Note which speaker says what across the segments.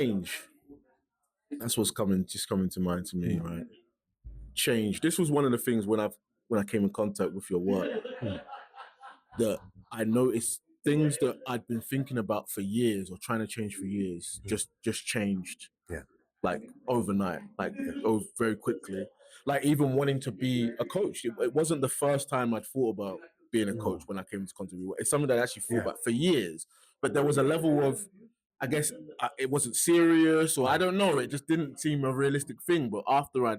Speaker 1: Change. That's what's coming to mind to me, right? Change. This was one of the things when I came in contact with your work that I noticed things that I'd been thinking about for years or trying to change for years just changed.
Speaker 2: Yeah.
Speaker 1: Like overnight, like very quickly. Like even wanting to be a coach. It wasn't the first time I'd thought about being a coach when I came into contact with you. It's something that I actually thought about for years. But there was a level of, I guess it wasn't serious, or I don't know. It just didn't seem a realistic thing. But after I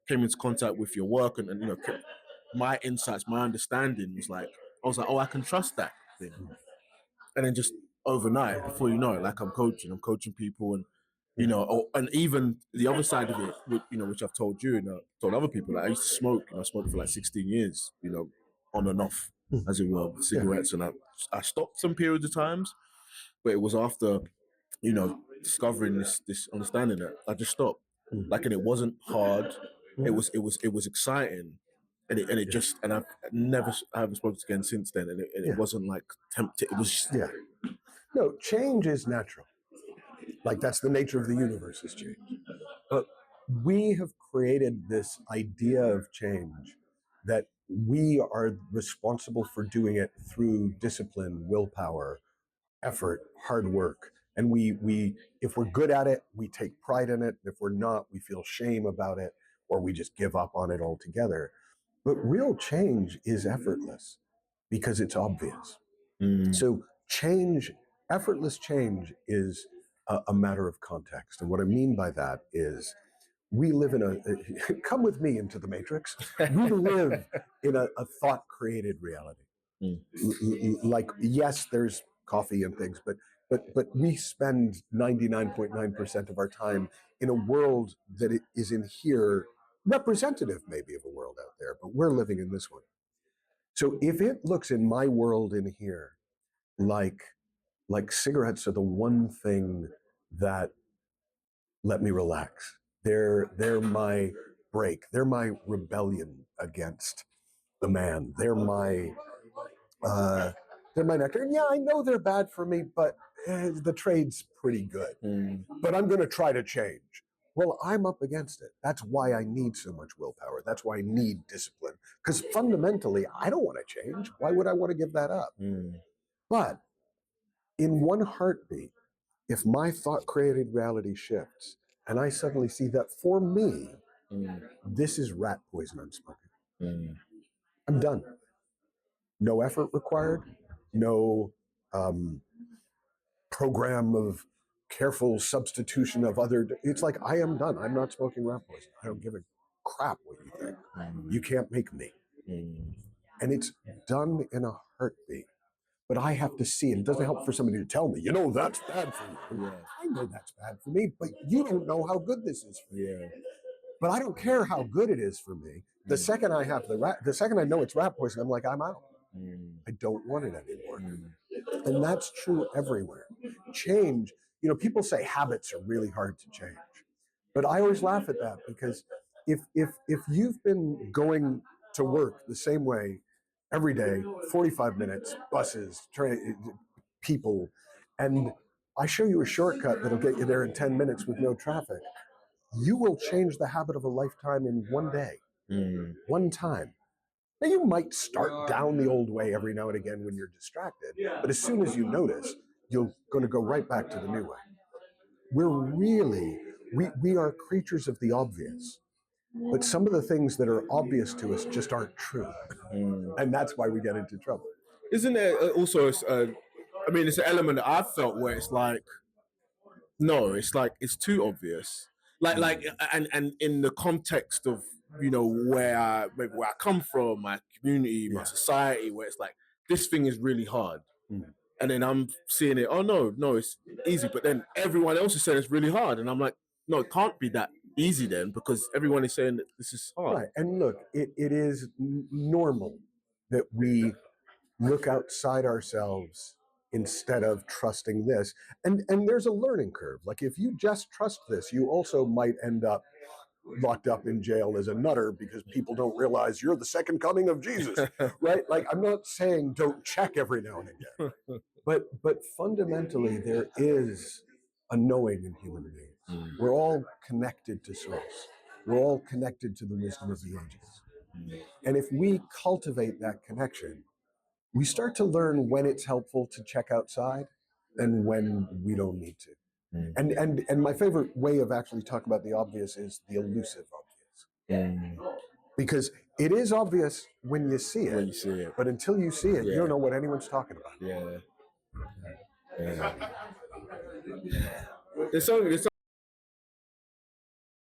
Speaker 1: came into contact with your work and you know, my insights, my understanding was like, I was like, oh, I can trust that thing. And then just overnight, before you know it, like I'm coaching people, and you know, and even the other side of it, you know, which I've told you and told other people, like I used to smoke. You know, I smoked for like 16 years, you know, on and off, as it were, with cigarettes, and I stopped some periods of times, but it was after, you know, discovering this understanding that I just stopped. Like, and it wasn't hard. It was exciting. And it just, and I haven't spoken again since then. And it wasn't like tempted. It was just,
Speaker 2: No, change is natural. Like that's the nature of the universe is change. But we have created this idea of change that we are responsible for doing it through discipline, willpower, effort, hard work. And we if we're good at it, we take pride in it. If we're not, we feel shame about it, or we just give up on it altogether. But real change is effortless because it's obvious. So effortless change is a matter of context. And what I mean by that is we live in come with me into the matrix. We live in a thought created reality. Like, yes, there's coffee and things, but we spend 99.9% of our time in a world that is in here, representative maybe of a world out there, but we're living in this one. So if it looks in my world in here like cigarettes are the one thing that let me relax. They're my break. They're my rebellion against the man. They're my nectar. And yeah, I know they're bad for me, but the trade's pretty good. But I'm going to try to change. Well, I'm up against it. That's why I need so much willpower. That's why I need discipline. Because fundamentally, I don't want to change. Why would I want to give that up? But in one heartbeat, if my thought created reality shifts and I suddenly see that for me, this is rat poison I'm smoking. I'm done. No effort required, no program of careful substitution of other. It's like, I am done. I'm not smoking rat poison. I don't give a crap what you think. You can't make me. And it's done in a heartbeat. But I have to see it. It doesn't help for somebody to tell me, you know, that's bad for you. I know that's bad for me, but you don't know how good this is for you. But I don't care how good it is for me. The second I have the second I know it's rat poison, I'm like, I'm out. I don't want it anymore. And that's true everywhere. Change, you know, people say habits are really hard to change. But I always laugh at that because if you've been going to work the same way every day, 45 minutes, buses, people, and I show you a shortcut that'll get you there in 10 minutes with no traffic, you will change the habit of a lifetime in one day, one time. Now, you might start down the old way every now and again when you're distracted, but as soon as you notice, you're going to go right back to the new way. We are creatures of the obvious. But some of the things that are obvious to us just aren't true. And that's why we get into trouble.
Speaker 1: Isn't there also, it's an element that I've felt where it's like, no, it's like, it's too obvious. And in the context of, you know, where I come from, my community, my society, where it's like, this thing is really hard. And then I'm seeing it, oh, no, it's easy. But then everyone else is saying it's really hard. And I'm like, no, it can't be that easy then, because everyone is saying that this is hard.
Speaker 2: Right. And look, it is normal that we look outside ourselves instead of trusting this. And there's a learning curve. Like, if you just trust this, you also might end up locked up in jail as a nutter because people don't realize you're the second coming of Jesus, right? Like, I'm not saying don't check every now and again, but fundamentally there is unknowing in human beings. We're all connected to source. We're all connected to the wisdom of the ages. And if we cultivate that connection, we start to learn when it's helpful to check outside and when we don't need to. And my favorite way of actually talking about the obvious is the elusive obvious. Because it is obvious when you see it, but until you see it, you don't know what anyone's talking about.
Speaker 1: There's so